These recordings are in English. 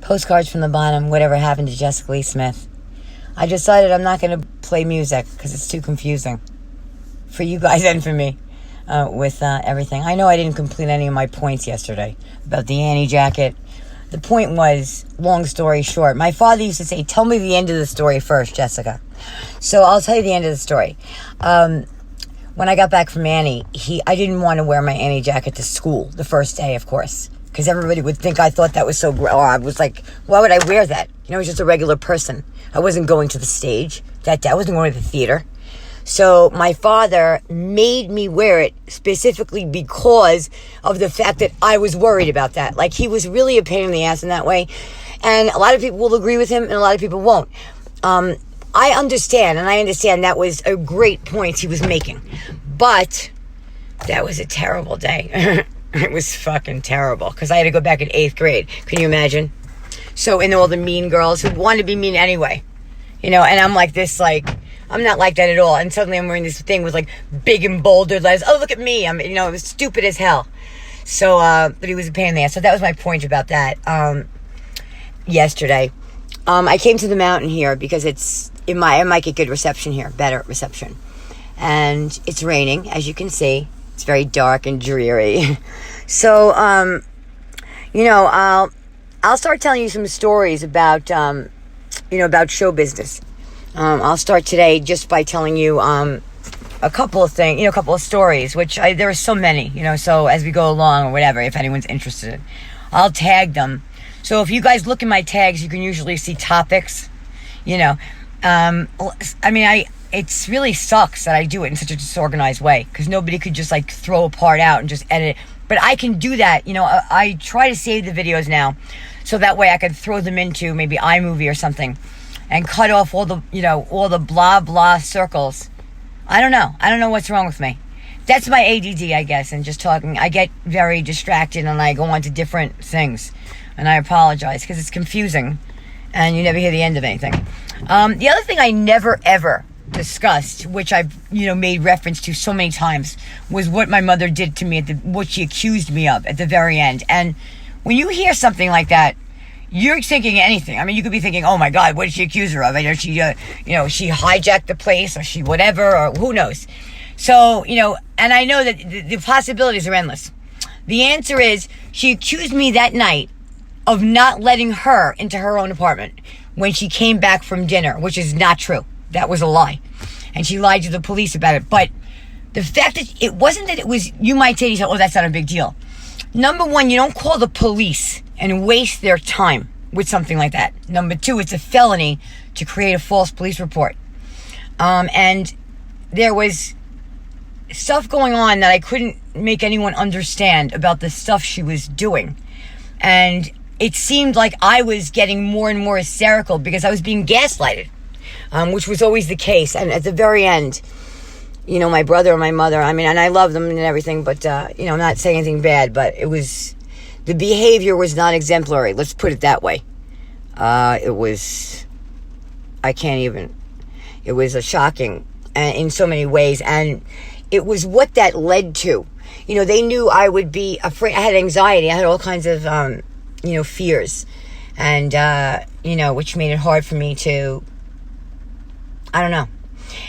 Postcards from the Bottom, Whatever Happened to Jessica Lee Smith. I decided I'm not going to play music because it's too confusing for you guys and for me with everything. I know I didn't complete any of my points yesterday about the Annie jacket. The point was, long story short, my father used to say, tell me the end of the story first, Jessica. So I'll tell you the end of the story. When I got back from Annie, I didn't want to wear my Annie jacket to school the first day, of course, because everybody would think I thought that was so great. I was like, why would I wear that? I was just a regular person. I wasn't going to the stage that day. I wasn't going to the theater. So my father made me wear it specifically because of the fact that I was worried about that. Like, he was really a pain in the ass in that way. And a lot of people will agree with him and a lot of people won't. I understand that was a great point he was making. But that was a terrible day. It was fucking terrible because I had to go back in 8th grade. Can you imagine? So, and all the mean girls who wanted to be mean anyway. And I'm like this, like, I'm not like that at all. And suddenly I'm wearing this thing with like big and bolder letters. Oh, look at me. It was stupid as hell. So, but he was a pain in the ass. So that was my point about that, yesterday. I came to the mountain here because it might get good reception here, better reception. And it's raining, as you can see. It's very dark and dreary. So, I'll start telling you some stories about, about show business. I'll start today just by telling you a couple of things, a couple of stories, which there are so many, so as we go along or whatever, if anyone's interested, I'll tag them. So if you guys look at my tags, you can usually see topics, it really sucks that I do it in such a disorganized way because nobody could just like throw a part out and just edit it. But I can do that. I try to save the videos now so that way I could throw them into maybe iMovie or something and cut off all the blah, blah circles. I don't know what's wrong with me. That's my ADD, I guess, and just talking. I get very distracted and I go on to different things. And I apologize because it's confusing and you never hear the end of anything. The other thing I never, ever discussed, which I've made reference to so many times, was what my mother did to me what she accused me of at the very end. And when you hear something like that, you're thinking anything. You could be thinking, oh my God, what did she accuse her of? She she hijacked the place or she whatever, or who knows. So, and I know that the possibilities are endless. The answer is she accused me that night of not letting her into her own apartment when she came back from dinner, which is not true. That was a lie. And she lied to the police about it. But the fact that it wasn't that it was, you might say to yourself, oh, that's not a big deal. Number one, you don't call the police and waste their time with something like that. Number two, it's a felony to create a false police report. And there was stuff going on that I couldn't make anyone understand about the stuff she was doing. And it seemed like I was getting more and more hysterical because I was being gaslighted. Which was always the case. And at the very end, my brother and my mother, and I love them and everything, but, I'm not saying anything bad, but the behavior was not exemplary. Let's put it that way. It was a shocking in so many ways. And it was what that led to. They knew I would be afraid. I had anxiety. I had all kinds of, fears. And, which made it hard for me to, I don't know.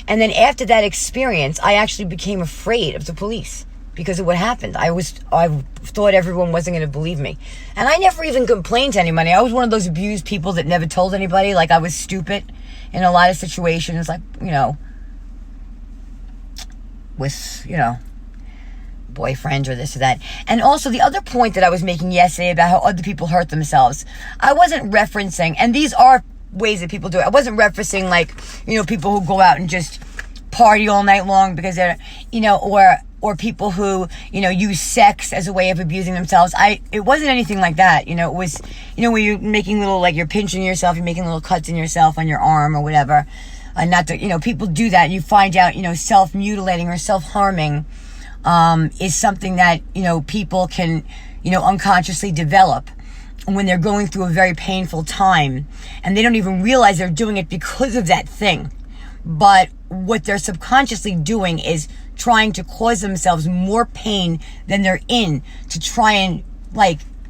And then after that experience, I actually became afraid of the police because of what happened. I thought everyone wasn't going to believe me. And I never even complained to anybody. I was one of those abused people that never told anybody. Like, I was stupid in a lot of situations, like, with, boyfriends or this or that. And also the other point that I was making yesterday about how other people hurt themselves, I wasn't referencing, and these are ways that people do it. I wasn't referencing like, people who go out and just party all night long because they're, or people who, use sex as a way of abusing themselves. It wasn't anything like that. It was, where you're making little, like you're pinching yourself, you're making little cuts in yourself on your arm or whatever. And not to, people do that and you find out, self-mutilating or self-harming, is something that, people can, unconsciously develop when they're going through a very painful time and they don't even realize they're doing it because of that thing. But what they're subconsciously doing is trying to cause themselves more pain than they're in to try and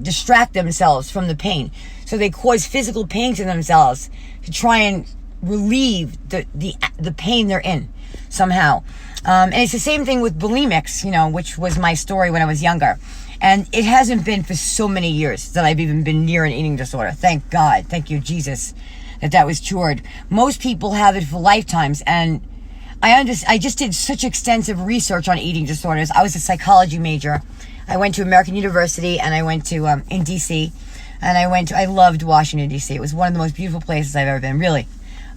distract themselves from the pain. So they cause physical pain to themselves to try and relieve the pain they're in somehow. And it's the same thing with bulimics, which was my story when I was younger. And it hasn't been for so many years that I've even been near an eating disorder. Thank God. Thank you, Jesus, that was cured. Most people have it for lifetimes. And I just did such extensive research on eating disorders. I was a psychology major. I went to American University, and I went to, in D.C., and I loved Washington, D.C. It was one of the most beautiful places I've ever been, really.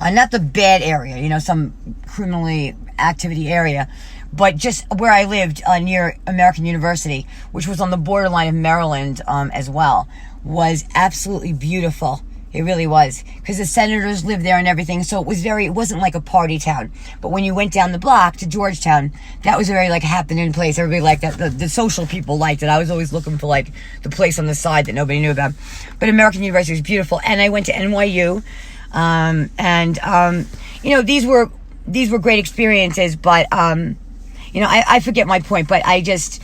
Not the bad area, some criminally activity area, but just where I lived near American University, which was on the borderline of Maryland as well, was absolutely beautiful. It really was, because the senators lived there and everything, so it wasn't like a party town. But when you went down the block to Georgetown, that was a very happening place. Everybody liked that. The social people liked it. I was always looking for the place on the side that nobody knew about. But American University was beautiful, and I went to NYU, these were great experiences. But I forget my point. But I just,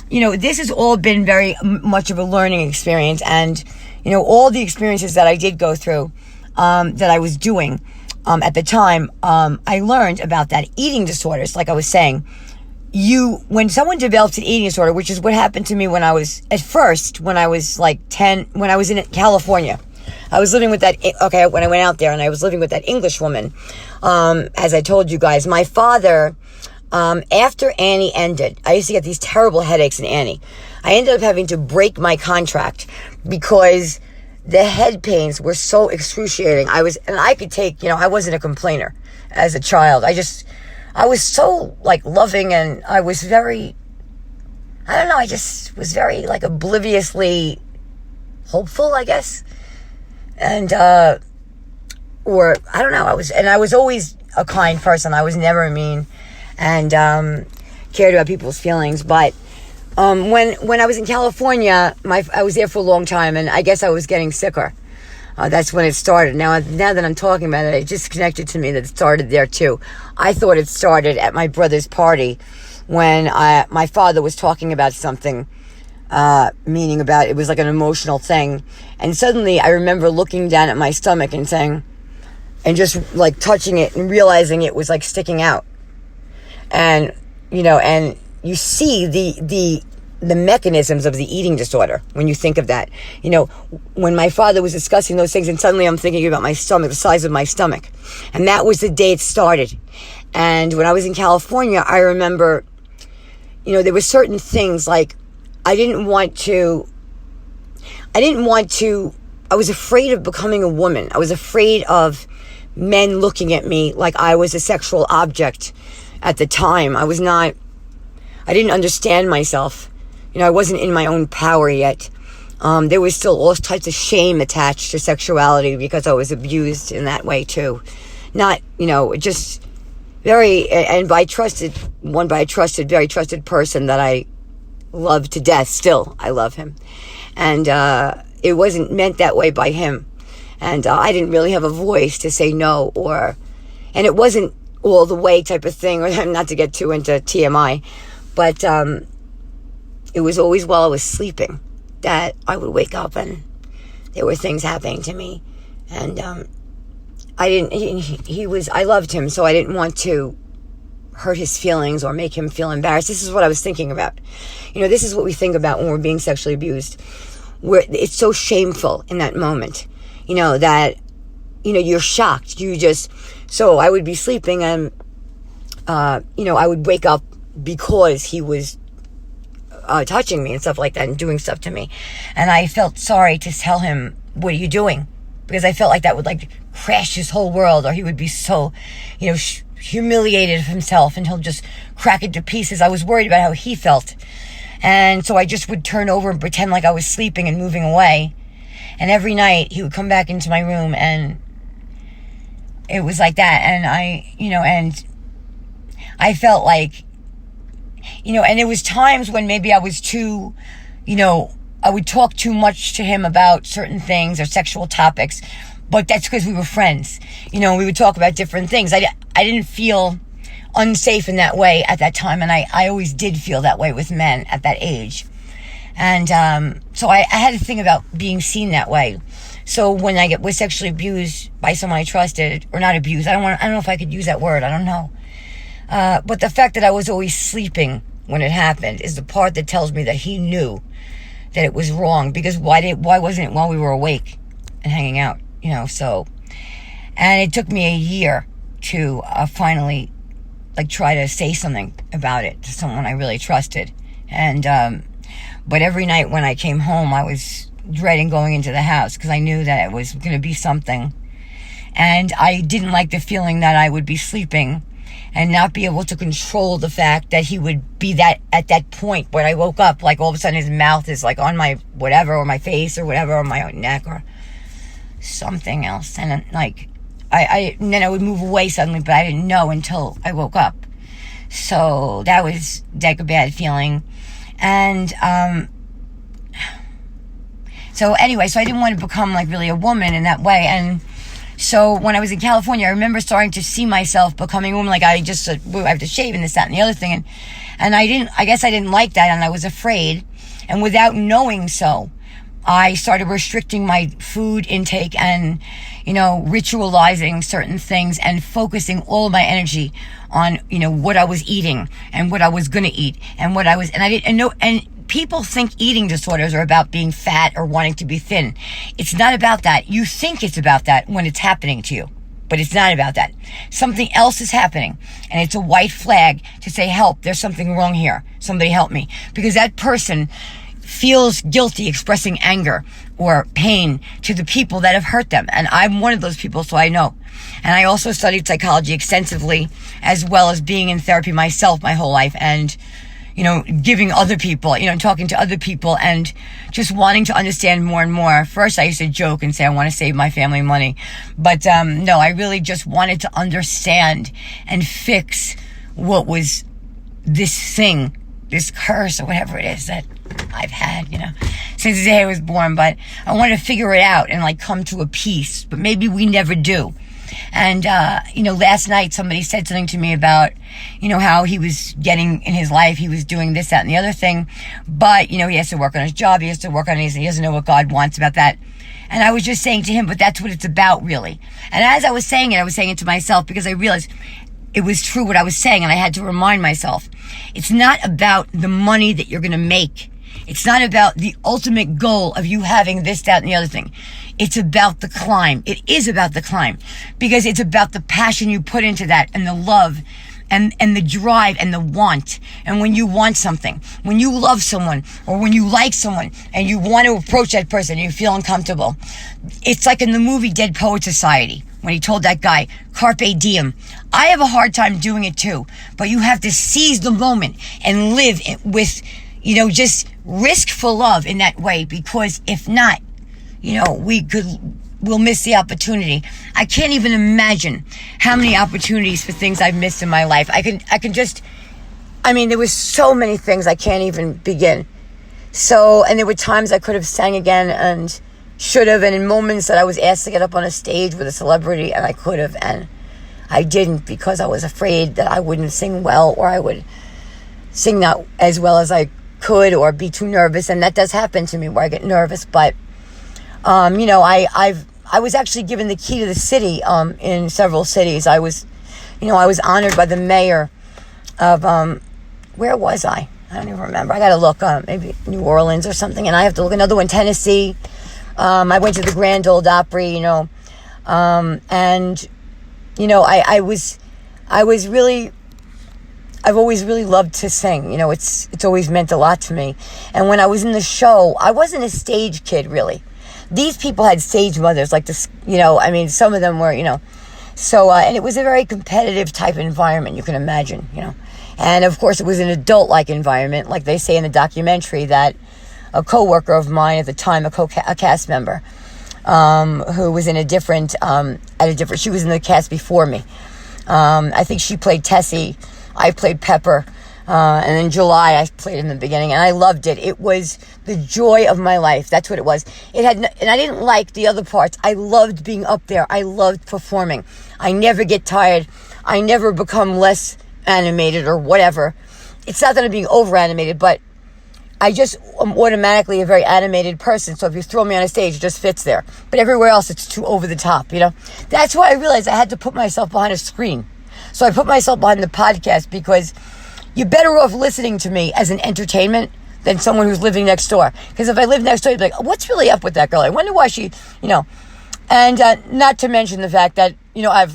this has all been very much of a learning experience, and all the experiences that I did go through, that I was doing, at the time, I learned about that eating disorders. Like I was saying, when someone develops an eating disorder, which is what happened to me when I was 10, when I was in California, I was living with when I went out there, and I was living with that English woman. As I told you guys, my father, after Annie ended, I used to get these terrible headaches in Annie. I ended up having to break my contract because the head pains were so excruciating. I could take, I wasn't a complainer as a child. I was so loving, and I was very, I just was very obliviously hopeful, I guess. And, or I don't know, I was always a kind person. I was never mean, and cared about people's feelings. But when I was in California, I was there for a long time, and I guess I was getting sicker. That's when it started. Now that I'm talking about it, it just connected to me that it started there too. I thought it started at my brother's party when my father was talking about something, meaning about it was an emotional thing, and suddenly I remember looking down at my stomach and saying, and just touching it and realizing it was sticking out, and and you see the mechanisms of the eating disorder when you think of that. When my father was discussing those things, and suddenly I'm thinking about my stomach, the size of my stomach, and that was the day it started. And when I was in California, I remember, there were certain things I was afraid of becoming a woman. I was afraid of men looking at me like I was a sexual object at the time. I didn't understand myself. I wasn't in my own power yet. There was still all types of shame attached to sexuality because I was abused in that way too. Not, just very, and by a very trusted person that I love to death. Still, I love him. And it wasn't meant that way by him. And I didn't really have a voice to say no, and it wasn't all the way type of thing, or not to get too into TMI, but it was always while I was sleeping that I would wake up and there were things happening to me. And I loved him, so I didn't want to hurt his feelings or make him feel embarrassed. This is what I was thinking about. This is what we think about when we're being sexually abused. It's so shameful in that moment, that, you're shocked. So I would be sleeping, and, I would wake up because he was touching me and stuff like that and doing stuff to me. And I felt sorry to tell him, what are you doing? Because I felt like that would crash his whole world, or he would be so, humiliated of himself, and he'll just crack into pieces. I was worried about how he felt. And so I just would turn over and pretend like I was sleeping and moving away. And every night he would come back into my room, and it was like that. And I felt like, and there was times when maybe I was too, I would talk too much to him about certain things or sexual topics, but that's because we were friends. We would talk about different things. I didn't feel unsafe in that way at that time, and I always did feel that way with men at that age. And so I had to think about being seen that way. So when I was sexually abused by someone I trusted, or not abused, I don't know if I could use that word, I don't know. But the fact that I was always sleeping when it happened is the part that tells me that he knew that it was wrong. Because why wasn't it while we were awake and hanging out, so. And it took me a year to finally try to say something about it to someone I really trusted. And but every night when I came home, I was dreading going into the house because I knew that it was going to be something. And I didn't like the feeling that I would be sleeping and not be able to control the fact that he would be at that point when I woke up, all of a sudden his mouth is on my whatever, or my face or whatever, or my neck or something else. And and then I would move away suddenly, but I didn't know until I woke up. So that was a bad feeling. And so anyway, so I didn't want to become really a woman in that way. And so when I was in California, I remember starting to see myself becoming a woman. I have to shave and this, that, and the other thing. And I guess I didn't like that, and I was afraid. And without knowing so, I started restricting my food intake and, ritualizing certain things and focusing all of my energy on, what I was eating and what I was going to eat and and I didn't know. And people think eating disorders are about being fat or wanting to be thin. It's not about that. You think it's about that when it's happening to you, but it's not about that. Something else is happening, and it's a white flag to say, help, there's something wrong here. Somebody help me. Because that person feels guilty expressing anger or pain to the people that have hurt them. And I'm one of those people, so I know. And I also studied psychology extensively, as well as being in therapy myself my whole life, and giving other people, talking to other people and just wanting to understand more and more. First, I used to joke and say, I want to save my family money. But no, I really just wanted to understand and fix what was this thing, this curse or whatever it is that I've had, since the day I was born. But I wanted to figure it out and come to a peace. But maybe we never do. And, last night somebody said something to me about, how he was getting in his life. He was doing this, that, and the other thing. But, he has to work on his job. He has to work on he doesn't know what God wants about that. And I was just saying to him, but that's what it's about, really. And as I was saying it to myself because I realized it was true what I was saying. And I had to remind myself, it's not about the money that you're going to make. It's not about the ultimate goal of you having this, that, and the other thing. It's about the climb. It is about the climb because it's about the passion you put into that and the love and the drive and the want. And when you want something, when you love someone or when you like someone and you want to approach that person and you feel uncomfortable, it's like in the movie Dead Poet Society when he told that guy, carpe diem. I have a hard time doing it too, but you have to seize the moment and live with, just risk for love in that way, because if not, we'll miss the opportunity. I can't even imagine how many opportunities for things I've missed in my life. There was so many things I can't even begin. So, and there were times I could have sang again and should have, and in moments that I was asked to get up on a stage with a celebrity and I could have, and I didn't because I was afraid that I wouldn't sing well, or I would sing not as well as I could, or be too nervous. And that does happen to me where I get nervous. But I was actually given the key to the city in several cities. I was honored by the mayor of where was I? I don't even remember. I got to look, maybe New Orleans or something. And I have to look. Another one, Tennessee. I went to the Grand Ole Opry, and I was really, I've always really loved to sing. It's always meant a lot to me. And when I was in the show, I wasn't a stage kid, really. These people had stage mothers like this, some of them were, so, and it was a very competitive type environment, you can imagine, And of course it was an adult-like environment, like they say in the documentary, that a coworker of mine at the time, a cast member, who was in she was in the cast before me. I think she played Tessie. I played Pepper. And in July, I played in the beginning, and I loved it. It was the joy of my life. That's what it was. And I didn't like the other parts. I loved being up there. I loved performing. I never get tired. I never become less animated or whatever. It's not that I'm being over animated, but I just am automatically a very animated person. So if you throw me on a stage, it just fits there. But everywhere else, it's too over the top, you know? That's why I realized I had to put myself behind a screen. So I put myself behind the podcast because you're better off listening to me as an entertainment than someone who's living next door. Because if I lived next door, you'd be like, what's really up with that girl? I wonder why she, you know. And not to mention the fact that, you know,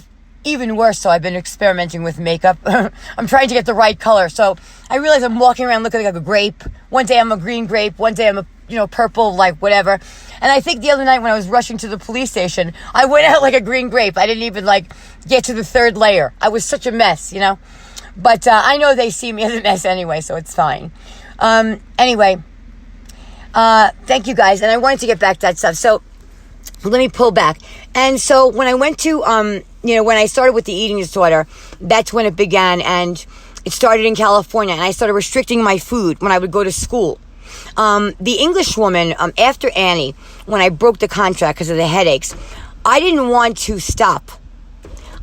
even worse, so I've been experimenting with makeup. I'm trying to get the right color. So I realize I'm walking around looking like a grape. One day I'm a green grape. One day I'm a, you know, purple, like whatever. And I think the other night when I was rushing to the police station, I went out like a green grape. I didn't even like get to the third layer. I was such a mess, you know. But I know they see me as a mess anyway, so it's fine. Anyway, thank you guys. And I wanted to get back to that stuff. So let me pull back. And so when I went to, you know, when I started with the eating disorder, that's when it began. And it started in California. And I started restricting my food when I would go to school. The English woman, after Annie, when I broke the contract because of the headaches, I didn't want to stop.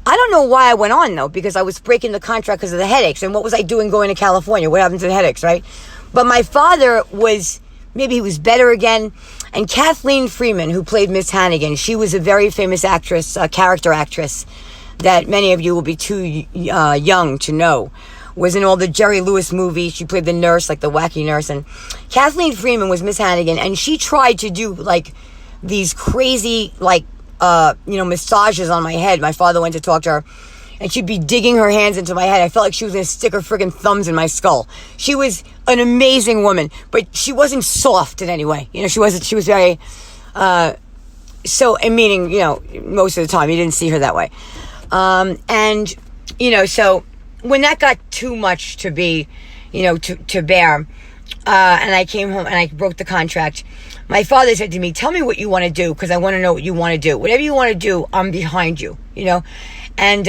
I don't know why I went on, though, because I was breaking the contract because of the headaches. And what was I doing going to California? What happened to the headaches, right? But my father was, maybe he was better again. And Kathleen Freeman, who played Miss Hannigan, she was a very famous actress, character actress, that many of you will be too young to know. Was in all the Jerry Lewis movies. She played the nurse, like the wacky nurse. And Kathleen Freeman was Miss Hannigan. And she tried to do, like, these crazy, like, you know, massages on my head. My father went to talk to her, and she'd be digging her hands into my head. I felt like she was going to stick her friggin' thumbs in my skull. She was an amazing woman, but she wasn't soft in any way. You know, she was very, so, and meaning, you know, most of the time, you didn't see her that way. And, you know, so when that got too much to be, you know, to bear, and I came home and I broke the contract, my father said to me, tell me what you want to do, because I want to know what you want to do. Whatever you want to do, I'm behind you, you know. And,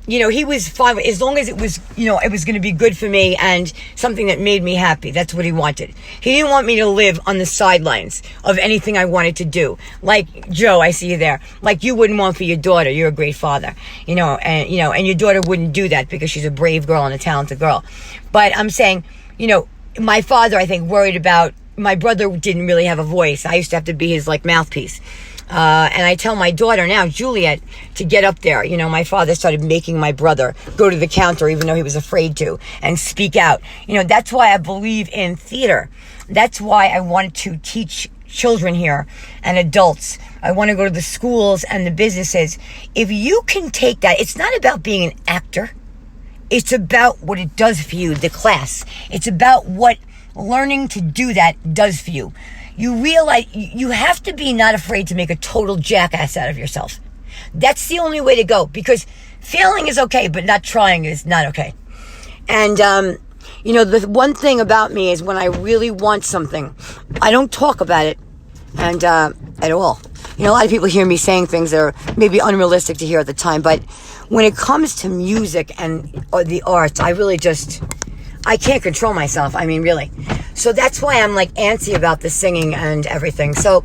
you know, he was fine with, as long as it was, you know, it was going to be good for me and something that made me happy. That's what he wanted. He didn't want me to live on the sidelines of anything I wanted to do. Like, Joe, I see you there. Like you wouldn't want for your daughter. You're a great father, you know, and your daughter wouldn't do that because she's a brave girl and a talented girl. But I'm saying, you know, my father, I think, worried about, my brother didn't really have a voice. I used to have to be his, like, mouthpiece. And I tell my daughter now, Juliet, to get up there. You know, my father started making my brother go to the counter, even though he was afraid to, and speak out. You know, that's why I believe in theater. That's why I wanted to teach children here and adults. I want to go to the schools and the businesses. If you can take that, it's not about being an actor. It's about what it does for you, the class. It's about what learning to do that does for you. You realize you have to be not afraid to make a total jackass out of yourself. That's the only way to go, because failing is okay, but not trying is not okay. And, you know, the one thing about me is when I really want something, I don't talk about it and at all. You know, a lot of people hear me saying things that are maybe unrealistic to hear at the time, but when it comes to music and the arts, I really just, I can't control myself. I mean, really. So that's why I'm like antsy about the singing and everything. So,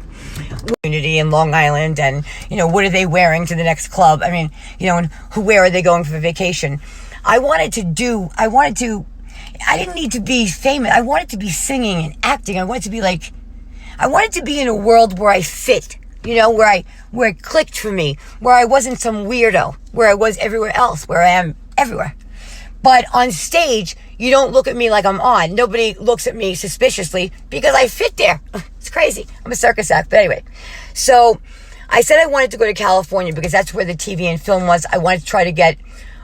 community in Long Island, and, you know, what are they wearing to the next club? I mean, you know, and where are they going for vacation? I didn't need to be famous. I wanted to be singing and acting. I wanted to be like, I wanted to be in a world where I fit, you know, where it clicked for me, where I wasn't some weirdo, where I was everywhere else, where I am everywhere. But on stage, you don't look at me like I'm odd. Nobody looks at me suspiciously because I fit there. It's crazy. I'm a circus act. But anyway, so I said I wanted to go to California because that's where the TV and film was. I wanted to try to get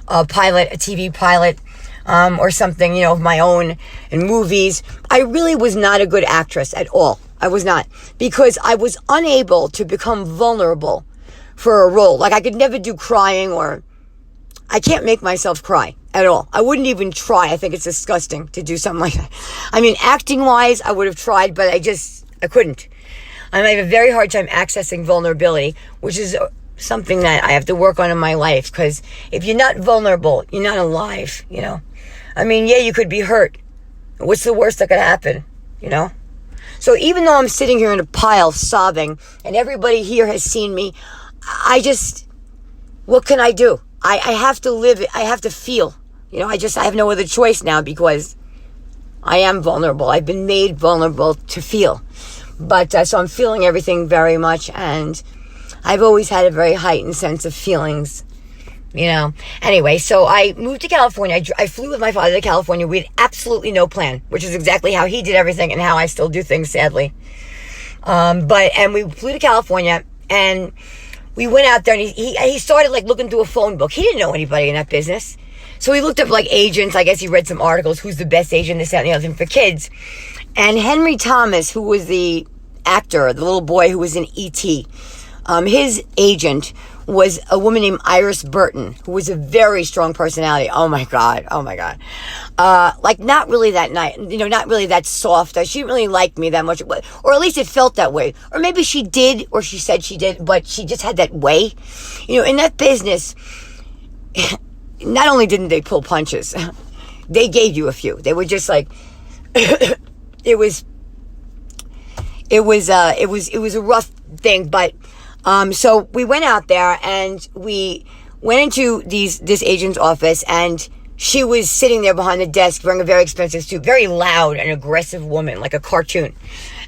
a TV pilot, or something, you know, of my own in movies. I really was not a good actress at all. I was not, because I was unable to become vulnerable for a role. Like, I could never do crying, or I can't make myself cry at all. I wouldn't even try. I think it's disgusting to do something like that. I mean, acting wise, I would have tried, but I couldn't. I have a very hard time accessing vulnerability, which is something that I have to work on in my life, because if you're not vulnerable, you're not alive, you know? I mean, yeah, you could be hurt. What's the worst that could happen, you know? So even though I'm sitting here in a pile sobbing, and everybody here has seen me, what can I do? I have to live it. I have to feel, you know, I have no other choice now, because I am vulnerable. I've been made vulnerable to feel. But so I'm feeling everything very much, and I've always had a very heightened sense of feelings, you know. Anyway, so I moved to California. I flew with my father to California. We had absolutely no plan, which is exactly how he did everything and how I still do things, sadly. And we flew to California, and we went out there, and he started like looking through a phone book. He didn't know anybody in that business. So he looked up like agents. I guess he read some articles. Who's the best agent, this, that, and the other thing for kids. And Henry Thomas, who was the actor, the little boy who was in E.T., his agent was a woman named Iris Burton, who was a very strong personality. Oh my God. Like not really that nice, not really that soft. She didn't really like me that much, or at least it felt that way. Or maybe she did, or she said she did, but she just had that way. In that business, not only didn't they pull punches, they gave you a few. They were just like, it was a rough thing, but so we went out there and we went into this agent's office, and she was sitting there behind the desk wearing a very expensive suit, very loud and aggressive woman, like a cartoon.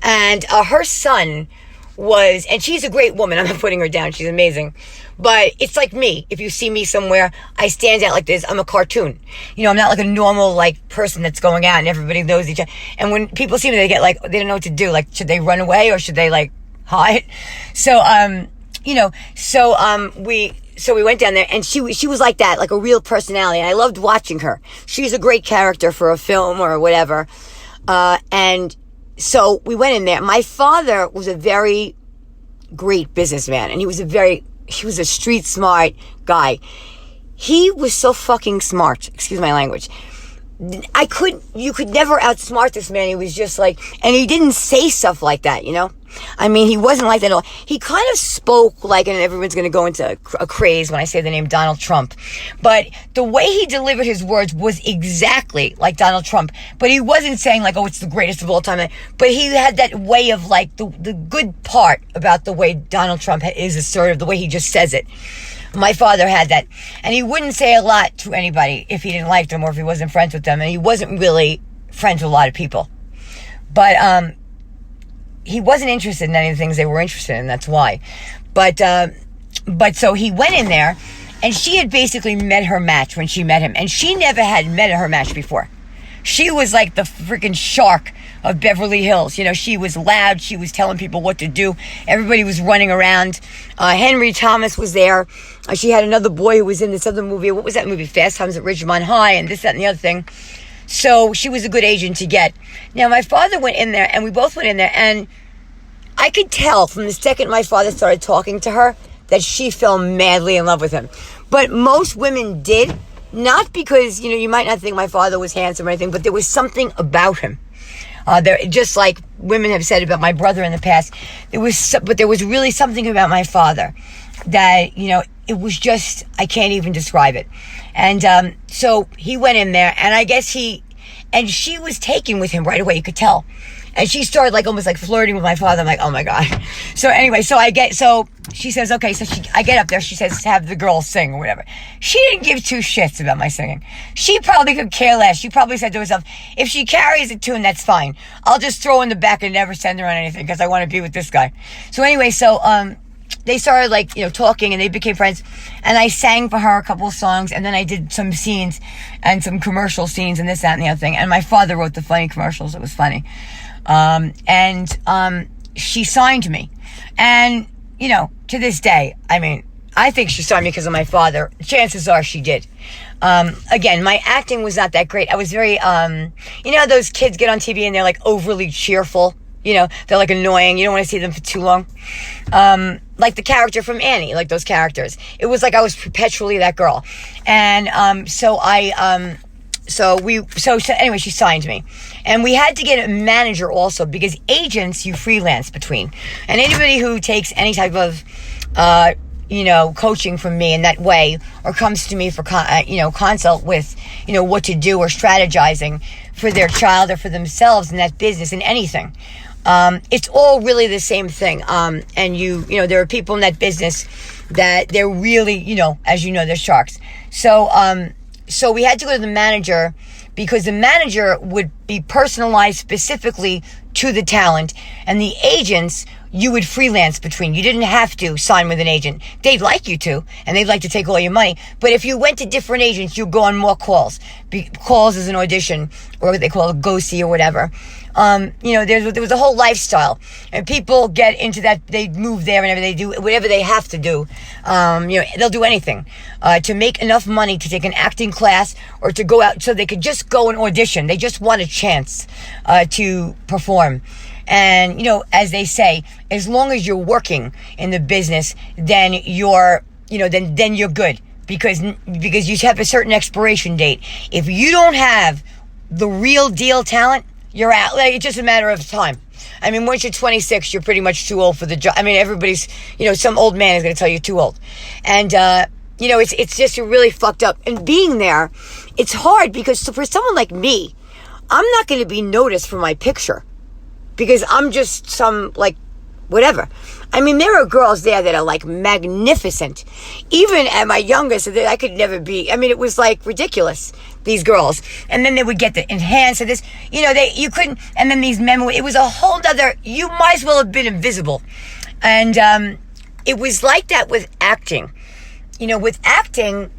And her son was, and she's a great woman, I'm not putting her down, she's amazing, but it's like me. If you see me somewhere, I stand out like this. I'm a cartoon. I'm not like a normal like person that's going out and everybody knows each other. And when people see me, they get like, they don't know what to do. Like, should they run away or should they like hide? So, so we went down there, and she was like that, like a real personality. And I loved watching her. She's a great character for a film or whatever. And so we went in there. My father was a very great businessman, and he was a street smart guy. He was so fucking smart. Excuse my language. You could never outsmart this man. He was just like, and he didn't say stuff like that, I mean, he wasn't like that at all. He kind of spoke like, and everyone's going to go into a craze when I say the name Donald Trump, but the way he delivered his words was exactly like Donald Trump. But he wasn't saying like, oh, it's the greatest of all time. But he had that way of like, the good part about the way Donald Trump is assertive, the way he just says it. My father had that. And he wouldn't say a lot to anybody if he didn't like them or if he wasn't friends with them. And he wasn't really friends with a lot of people. But, he wasn't interested in any of the things they were interested in. That's why. But so he went in there, and she had basically met her match when she met him. And she never had met her match before. She was like the freaking shark of Beverly Hills. She was loud. She was telling people what to do. Everybody was running around. Henry Thomas was there. She had another boy who was in this other movie. What was that movie? Fast Times at Ridgemont High, and this, that, and the other thing. So she was a good agent to get. Now, my father went in there, and we both went in there, and I could tell from the second my father started talking to her that she fell madly in love with him. But most women did, not because, you might not think my father was handsome or anything, but there was something about him. Just like women have said about my brother in the past, but there was really something about my father that, it was just, I can't even describe it. And so he went in there, and I guess and she was taken with him right away, you could tell. And she started like almost like flirting with my father. I'm like, oh my God. So anyway, so she says, okay, so I get up there, she says, have the girls sing or whatever. She didn't give two shits about my singing. She probably could care less. She probably said to herself, if she carries a tune, that's fine. I'll just throw in the back and never send her on anything because I want to be with this guy. So anyway, they started like, talking, and they became friends, and I sang for her a couple of songs, and then I did some scenes and some commercial scenes and this, that, and the other thing. And my father wrote the funny commercials. It was funny. She signed me, and, to this day, I mean, I think she signed me because of my father. Chances are she did. Again, my acting was not that great. I was very, those kids get on TV and they're like overly cheerful. They're like annoying. You don't want to see them for too long. Like the character from Annie, like those characters. It was like I was perpetually that girl. And so anyway, she signed me. And we had to get a manager also, because agents you freelance between. And anybody who takes any type of, coaching from me in that way, or comes to me for, consult with, what to do or strategizing for their child or for themselves in that business, in anything. It's all really the same thing. And there are people in that business that they're really, as they're sharks. So we had to go to the manager because the manager would be personalized specifically to the talent, and the agents you would freelance between. You didn't have to sign with an agent. They'd like you to, and they'd like to take all your money. But if you went to different agents, you'd go on more calls. Calls as an audition, or what they call a go-see or whatever. There was a whole lifestyle, and people get into that. They move there whenever they do whatever they have to do. They'll do anything to make enough money to take an acting class or to go out so they could just go and audition. They just want a chance to perform. And, as they say, as long as you're working in the business, then you're good, because you have a certain expiration date. If you don't have the real deal talent, you're out. Like, it's just a matter of time. I mean, once you're 26, you're pretty much too old for the job. I mean, everybody's, some old man is going to tell you too old. And, it's just really fucked up. And being there, it's hard because for someone like me, I'm not going to be noticed for my picture, because I'm just some, whatever. I mean, there are girls there that are, magnificent. Even at my youngest, I could never be. I mean, it was, ridiculous, these girls. And then they would get the enhanced, and this, you couldn't, and then these men, it was a whole other, you might as well have been invisible. And it was like that with acting. With acting,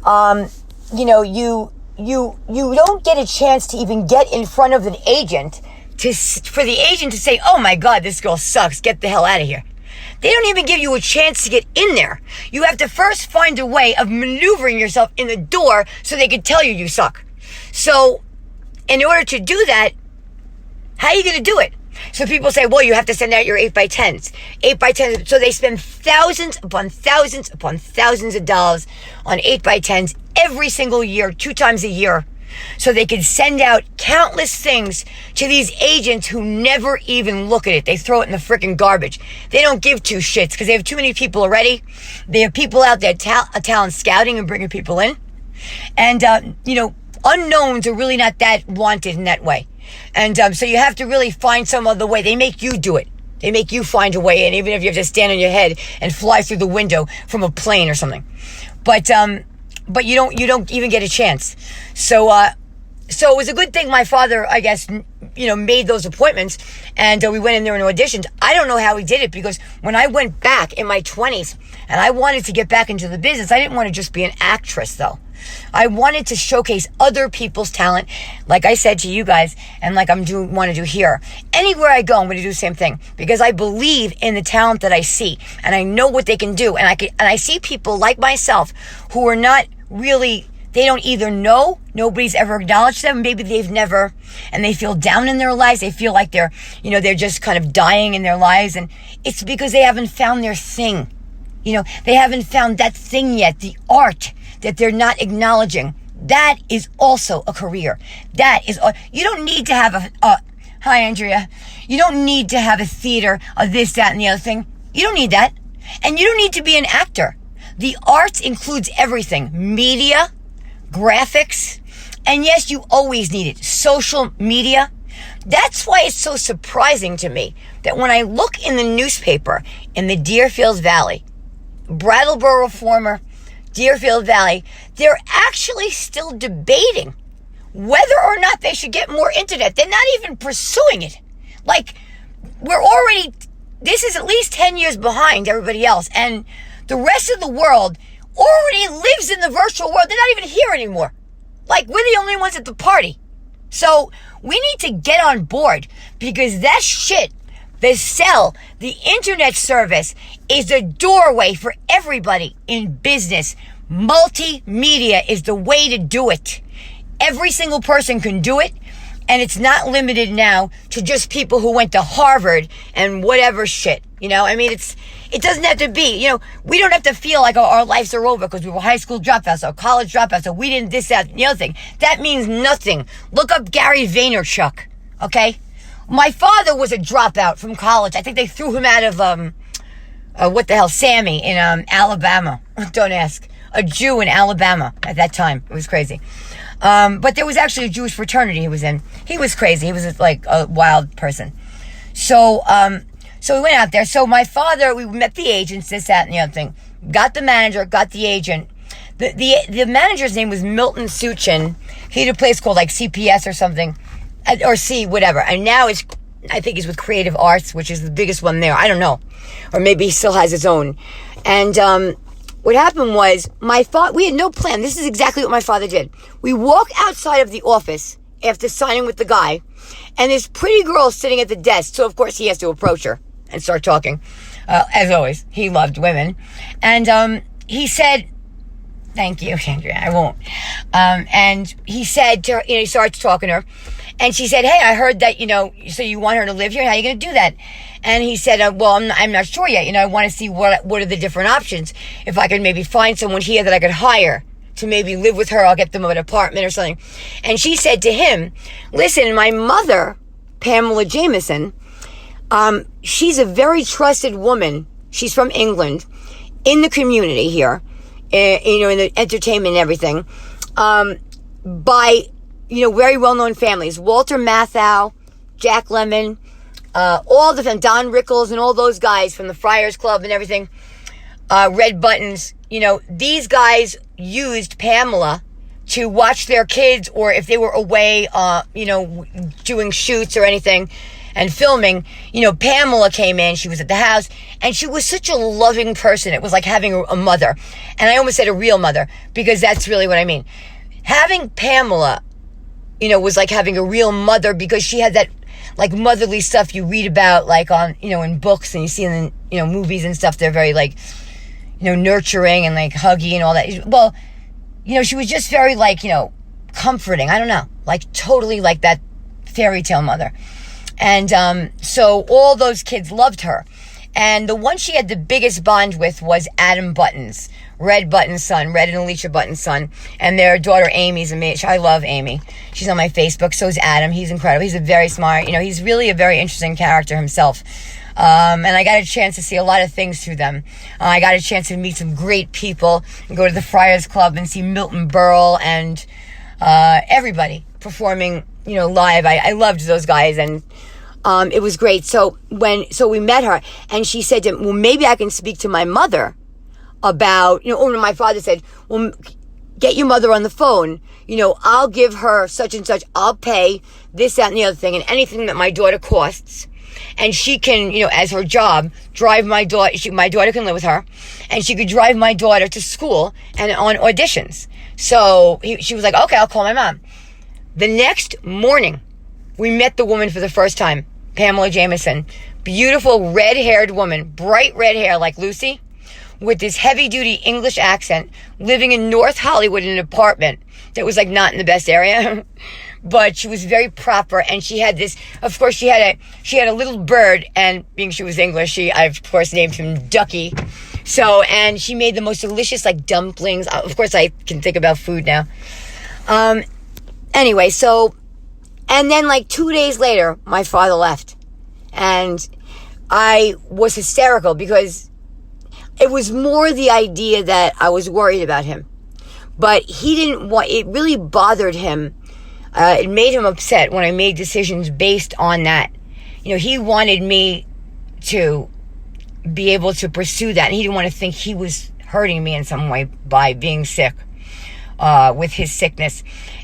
you don't get a chance to even get in front of an agent for the agent to say, "Oh my God, this girl sucks. Get the hell out of here." They don't even give you a chance to get in there. You have to first find a way of maneuvering yourself in the door so they can tell you suck. So, in order to do that, how are you going to do it? So people say, well, you have to send out your 8x10s. 8x10s. So they spend thousands upon thousands upon thousands of dollars on 8x10s every single year, 2 times a year, so they can send out countless things to these agents who never even look at it. They throw it in the freaking garbage. They don't give two shits because they have too many people already. They have people out there talent scouting and bringing people in. And, unknowns are really not that wanted in that way. And so you have to really find some other way. They make you do it. They make you find a way. And even if you have to stand on your head and fly through the window from a plane or something. But you don't even get a chance. So it was a good thing my father, I guess, made those appointments, and we went in there and auditioned. I don't know how he did it, because when I went back in my 20s and I wanted to get back into the business, I didn't want to just be an actress, though. I wanted to showcase other people's talent, like I said to you guys, and like want to do here. Anywhere I go, I'm going to do the same thing, because I believe in the talent that I see, and I know what they can do, and I see people like myself who are not really. They don't either know, nobody's ever acknowledged them, maybe they've never, and they feel down in their lives. They feel like they're just kind of dying in their lives, and it's because they haven't found their thing. They haven't found that thing yet, the art that they're not acknowledging. That is also a career. You don't need to have hi Andrea, you don't need to have a theater, this, that, and the other thing. You don't need that. And you don't need to be an actor. The arts includes everything. Media, graphics, and yes, you always need it. Social media. That's why it's so surprising to me that when I look in the newspaper in the Deerfield Valley, Brattleboro former Deerfield Valley, they're actually still debating whether or not they should get more internet. They're not even pursuing it. This is at least 10 years behind everybody else, and the rest of the world already lives in the virtual world. They're not even here anymore. We're the only ones at the party. So we need to get on board, because that shit, the internet service is the doorway for everybody in business. Multimedia is the way to do it. Every single person can do it. And it's not limited now to just people who went to Harvard and whatever shit. It doesn't have to be, we don't have to feel like our lives are over because we were high school dropouts or college dropouts or we didn't this, that, and the other thing. That means nothing. Look up Gary Vaynerchuk, okay? My father was a dropout from college. I think they threw him out of, Sammy in Alabama. Don't ask. A Jew in Alabama at that time. It was crazy. But there was actually a Jewish fraternity he was in. He was crazy. He was a wild person. So we went out there. So my father, we met the agents, this, that, and the other thing. Got the manager, got the agent. The manager's name was Milton Suchin. He had a place called like CPS or something, or C, whatever. And now I think he's with Creative Arts, which is the biggest one there. I don't know. Or maybe he still has his own. And what happened was, we had no plan. This is exactly what my father did. We walk outside of the office after signing with the guy, and this pretty girl sitting at the desk. So, of course, he has to approach her and start talking. As always, he loved women. And he said, "Thank you, Andrea, I won't." And he said to her, he starts talking to her. And she said, "Hey, I heard that, so you want her to live here? How are you going to do that?" And he said, "Well, I'm not sure yet. I want to see what are the different options. If I could maybe find someone here that I could hire to maybe live with her, I'll get them an apartment or something." And she said to him, "Listen, my mother, Pamela Jameson, she's a very trusted woman. She's from England, in the community here, in the entertainment and everything, by, very well-known families. Walter Matthau, Jack Lemmon, all the Don Rickles and all those guys from the Friars Club and everything, Red Buttons, these guys used Pamela to watch their kids, or if they were away, doing shoots or anything and filming, Pamela came in, she was at the house, and she was such a loving person. It was like having a mother. And I almost said a real mother, because that's really what I mean. Having Pamela, was like having a real mother, because she had that like motherly stuff you read about, like on, in books, and you see in, movies and stuff. They're very like, nurturing and like huggy and all that. Well, she was just very like, comforting. I don't know, like totally like that fairy tale mother. And so all those kids loved her. And the one she had the biggest bond with was Adam Button's, Red Button's son, Red and Alicia Button's son. And their daughter Amy's amazing. I love Amy. She's on my Facebook. So is Adam. He's incredible. He's a very smart, he's really a very interesting character himself. And I got a chance to see a lot of things through them. I got a chance to meet some great people and go to the Friars Club and see Milton Berle and everybody performing, live. I loved those guys, and it was great. So we met her, and she said to me, "Well, maybe I can speak to my mother about, my father said, well, get your mother on the phone. I'll give her such and such. I'll pay this, that, and the other thing, and anything that my daughter costs. And she can, as her job, drive my daughter. My daughter can live with her, and she could drive my daughter to school and on auditions." So she was like, "Okay, I'll call my mom." The next morning, we met the woman for the first time, Pamela Jameson. Beautiful red-haired woman, bright red hair like Lucy, with this heavy-duty English accent, living in North Hollywood in an apartment that was like not in the best area. But she was very proper, and she had this, of course, she had a little bird, and being she was English, I of course named him Ducky. So, and she made the most delicious like dumplings. Of course, I can think about food now. Anyway, so, and then like 2 days later, my father left, and I was hysterical, because it was more the idea that I was worried about him, but he didn't want, it really bothered him. It made him upset when I made decisions based on that. He wanted me to be able to pursue that, and he didn't want to think he was hurting me in some way by being sick, with his sickness.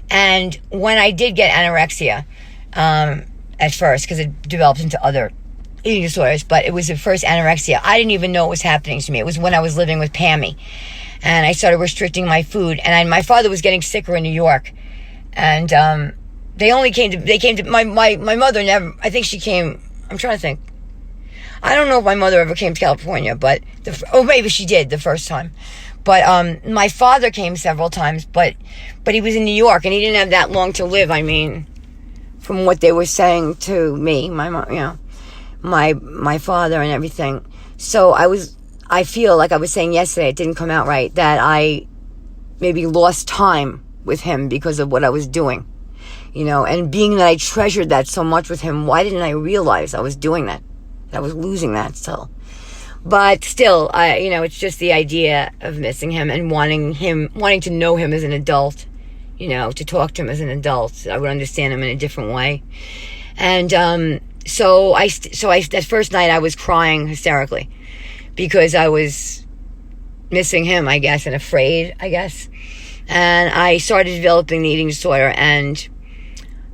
And when I did get anorexia, at first, because it developed into other eating disorders, but it was the first anorexia, I didn't even know what was happening to me. It was when I was living with Pammy, and I started restricting my food, and my father was getting sicker in New York. And they came to my mother never, I think she came, I'm trying to think. I don't know if my mother ever came to California, but maybe she did the first time. But my father came several times, but he was in New York, and he didn't have that long to live. I mean, from what they were saying to me, my mom, my father and everything. So I feel like I was saying yesterday, it didn't come out right, that I maybe lost time with him because of what I was doing, and being that I treasured that so much with him, why didn't I realize I was doing that? I was losing that still. But still, it's just the idea of missing him and wanting to know him as an adult, to talk to him as an adult. I would understand him in a different way. And so that first night I was crying hysterically, because I was missing him, I guess, and afraid, I guess. And I started developing the eating disorder,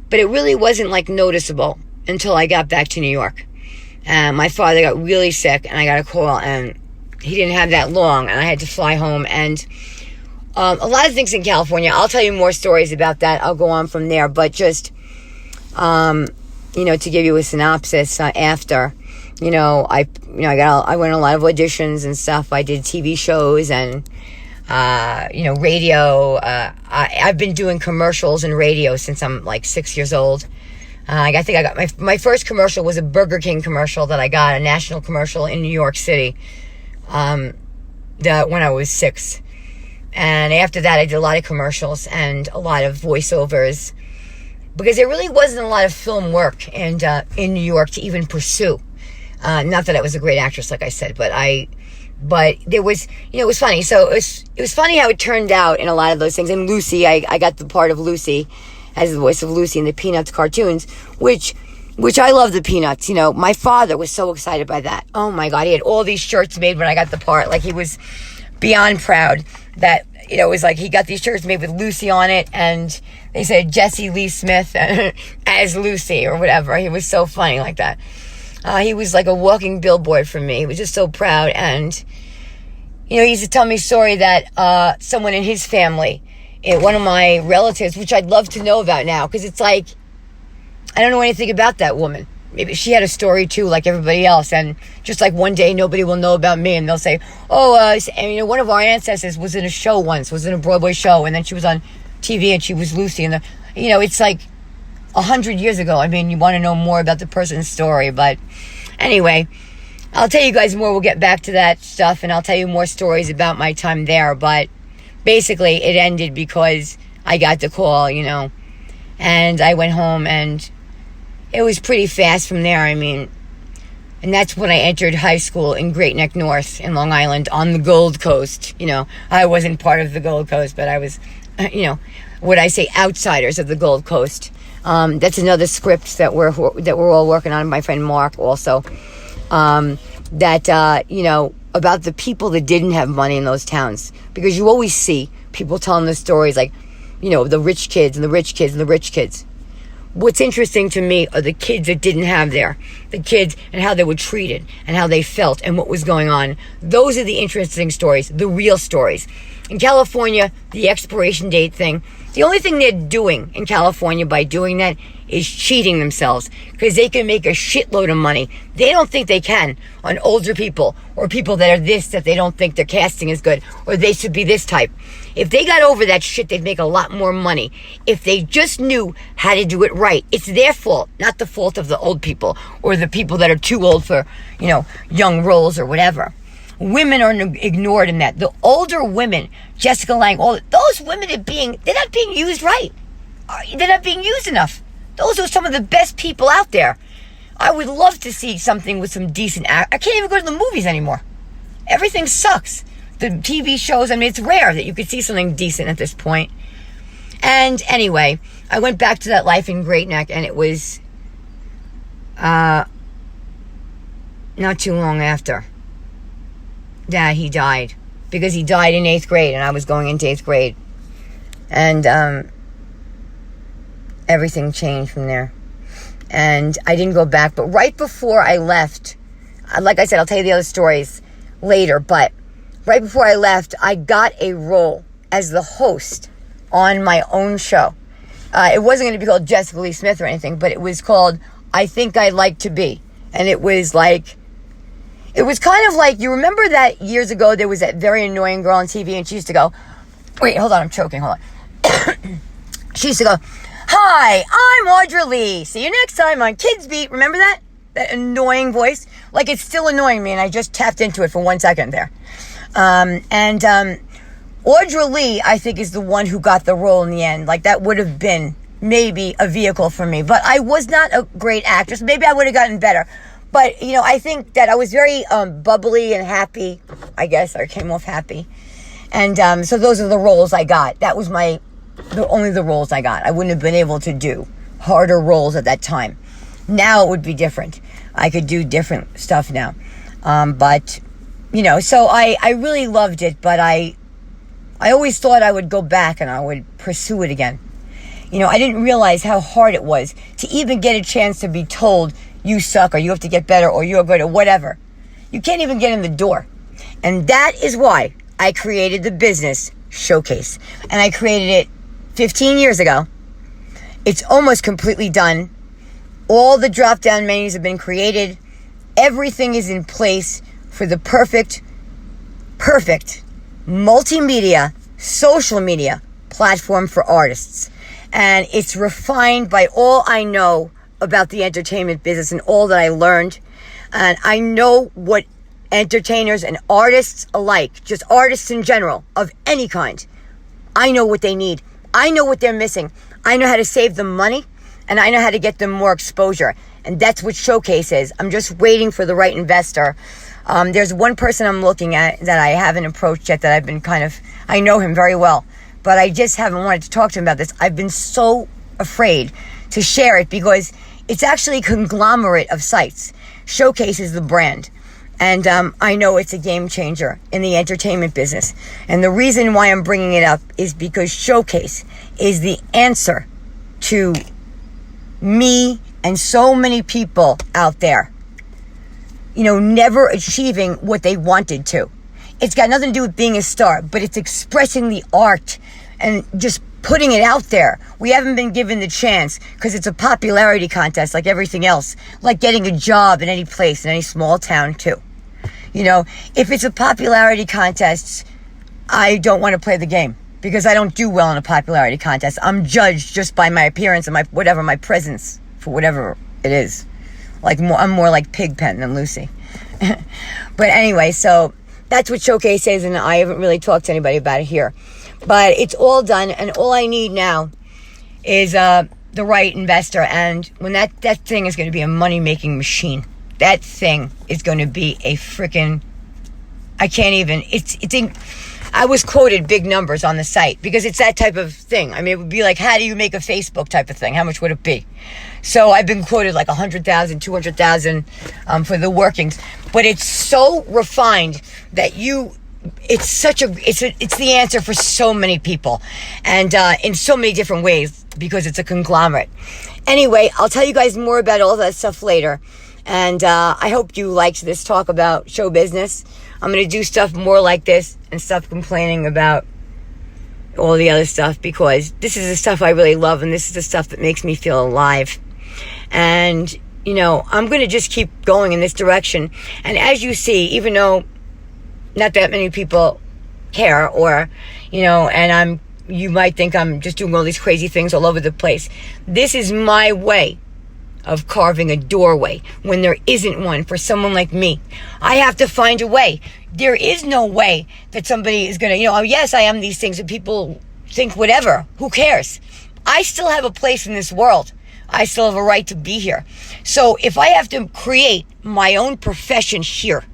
but it really wasn't like noticeable until I got back to New York. And my father got really sick, and I got a call, and he didn't have that long, and I had to fly home. And a lot of things in California, I'll tell you more stories about that. I'll go on from there, but just, to give you a synopsis, after, I went on a lot of auditions and stuff. I did TV shows and, radio. I've been doing commercials and radio since I'm like 6 years old. I think I got my first commercial was a Burger King commercial that I got, a national commercial in New York City, when I was 6. And after that, I did a lot of commercials and a lot of voiceovers, because there really wasn't a lot of film work in New York to even pursue. Not that I was a great actress, like I said, but there was, it was funny. So it was funny how it turned out in a lot of those things. And Lucy, I got the part of Lucy as the voice of Lucy in the Peanuts cartoons, which I love the Peanuts. My father was so excited by that. Oh my God, he had all these shirts made when I got the part. Like, he was beyond proud that, it was like he got these shirts made with Lucy on it, and they said Jessie Lee Smith as Lucy or whatever. He was so funny like that. He was like a walking billboard for me. He was just so proud. And, he used to tell me a story that someone in his family, one of my relatives, which I'd love to know about now, because it's like, I don't know anything about that woman. Maybe she had a story too, like everybody else, and just like one day nobody will know about me, and they'll say, one of our ancestors was in a show once, was in a Broadway show, and then she was on TV and she was Lucy, and it's like 100 years ago. I mean, you want to know more about the person's story, but anyway, I'll tell you guys more. We'll get back to that stuff, and I'll tell you more stories about my time there, but basically it ended because I got the call, and I went home, and it was pretty fast from there. I mean, and that's when I entered high school in Great Neck North in Long Island on the Gold Coast. I wasn't part of the Gold Coast, but I was, would I say outsiders of the Gold Coast. That's another script that we're all working on. My friend Mark also, about the people that didn't have money in those towns, because you always see people telling the stories like, the rich kids and the rich kids and the rich kids. What's interesting to me are the kids that didn't have the kids, and how they were treated and how they felt and what was going on. Those are the interesting stories, the real stories. In California, the expiration date thing, the only thing they're doing in California by doing that is cheating themselves, because they can make a shitload of money. They don't think they can on older people, or people that are that they don't think their casting is good, or they should be this type. If they got over that shit, they'd make a lot more money. If they just knew how to do it right. It's their fault, not the fault of the old people, or the people that are too old for, young roles or whatever. Women are ignored in that. The older women, Jessica Lange, those women they're not being used right. They're not being used enough. Those are some of the best people out there. I would love to see something with some decent I can't even go to the movies anymore. Everything sucks. The TV shows, it's rare that you could see something decent at this point. And anyway, I went back to that life in Great Neck, and it was not too long after that he died, because he died in 8th grade, and I was going into 8th grade. And everything changed from there. And I didn't go back, but right before I left, like I said, I'll tell you the other stories later, but right before I left, I got a role as the host on my own show. It wasn't going to be called Jessica Lee Smith or anything, but it was called I Think I'd Like to Be. And it was kind of like, you remember that years ago there was that very annoying girl on TV, and she used to go, wait, hold on, I'm choking, hold on. She used to go, hi, I'm Audra Lee. See you next time on Kids Beat. Remember that? That annoying voice? Like, it's still annoying me, and I just tapped into it for 1 second there. Audra Lee, I think, is the one who got the role in the end. Like, that would have been maybe a vehicle for me. But I was not a great actress. Maybe I would have gotten better. But, I think that I was very bubbly and happy. I guess I came off happy. And so those are the roles I got. That was only the roles I got. I wouldn't have been able to do harder roles at that time. Now it would be different. I could do different stuff now. But So I really loved it, but I always thought I would go back and I would pursue it again. I didn't realize how hard it was to even get a chance to be told you suck or you have to get better or you're good or whatever. You can't even get in the door. And that is why I created the business Showcase. And I created it 15 years ago. It's almost completely done. All the drop-down menus have been created. Everything is in place for the perfect multimedia, social media platform for artists. And it's refined by all I know about the entertainment business and all that I learned. And I know what entertainers and artists alike, just artists in general, of any kind, I know what they need. I know what they're missing. I know how to save them money, and I know how to get them more exposure. And that's what Showcase is. I'm just waiting for the right investor. There's one person I'm looking at that I haven't approached yet, that I've been I know him very well, but I just haven't wanted to talk to him about this. I've been so afraid to share it because it's actually a conglomerate of sites. Showcase is the brand. And I know it's a game changer in the entertainment business. And the reason why I'm bringing it up is because Showcase is the answer to me and so many people out there, never achieving what they wanted to. It's got nothing to do with being a star, but it's expressing the art and just putting it out there. We haven't been given the chance because it's a popularity contest like everything else, like getting a job in any place, in any small town too. If it's a popularity contest, I don't want to play the game because I don't do well in a popularity contest. I'm judged just by my appearance and my presence for whatever it is. I'm more like Pigpen than Lucy. But anyway, so that's what Showcase is, and I haven't really talked to anybody about it here. But it's all done, and all I need now is the right investor. And when that thing is going to be a money-making machine. That thing is going to be a freaking... I was quoted big numbers on the site because it's that type of thing. I mean, it would be like, how do you make a Facebook type of thing? How much would it be? So I've been quoted like 100,000, 200,000 for the workings. But it's so refined that it's the answer for so many people, and in so many different ways because it's a conglomerate. Anyway, I'll tell you guys more about all that stuff later, and I hope you liked this talk about show business. I'm going to do stuff more like this and stop complaining about all the other stuff because this is the stuff I really love, and this is the stuff that makes me feel alive. And I'm going to just keep going in this direction. And as you see, even though not that many people care, or and you might think I'm just doing all these crazy things all over the place. This is my way of carving a doorway when there isn't one for someone like me. I have to find a way. There is no way that somebody is going to, oh yes, I am these things, and people think whatever. Who cares? I still have a place in this world. I still have a right to be here. So if I have to create my own profession here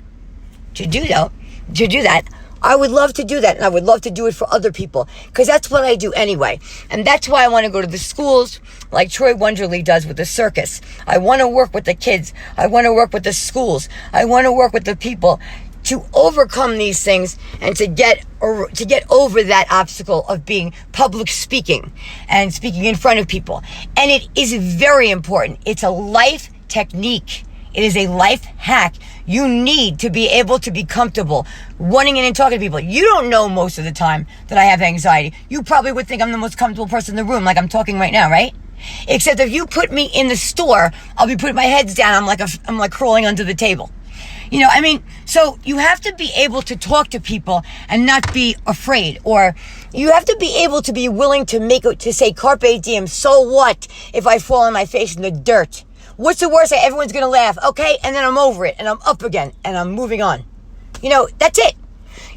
to do that, I would love to do that, and I would love to do it for other people, because that's what I do anyway. And that's why I want to go to the schools like Troy Wonderly does with the circus. I want to work with the kids. I want to work with the schools. I want to work with the people to overcome these things and to get over that obstacle of being public speaking and speaking in front of people. And it is very important. It's a life technique. It is a life hack. You need to be able to be comfortable running in and talking to people. You don't know most of the time that I have anxiety. You probably would think I'm the most comfortable person in the room, like I'm talking right now, right? Except if you put me in the store, I'll be putting my heads down. I'm like crawling under the table. So you have to be able to talk to people and not be afraid, or you have to be able to be willing to say carpe diem. So what if I fall on my face in the dirt? What's the worst? Everyone's going to laugh. Okay. And then I'm over it and I'm up again and I'm moving on. That's it.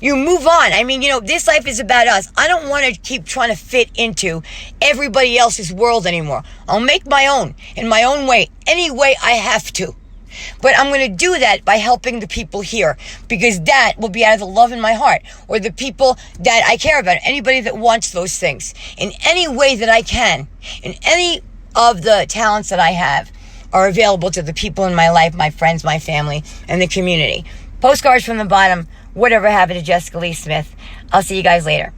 You move on. I mean, this life is about us. I don't want to keep trying to fit into everybody else's world anymore. I'll make my own in my own way, any way I have to. But I'm going to do that by helping the people here, because that will be out of the love in my heart, or the people that I care about, anybody that wants those things in any way that I can, in any of the talents that I have are available to the people in my life, my friends, my family, and the community. Postcards from the bottom. Whatever happened to Jessica Lee Smith? I'll see you guys later.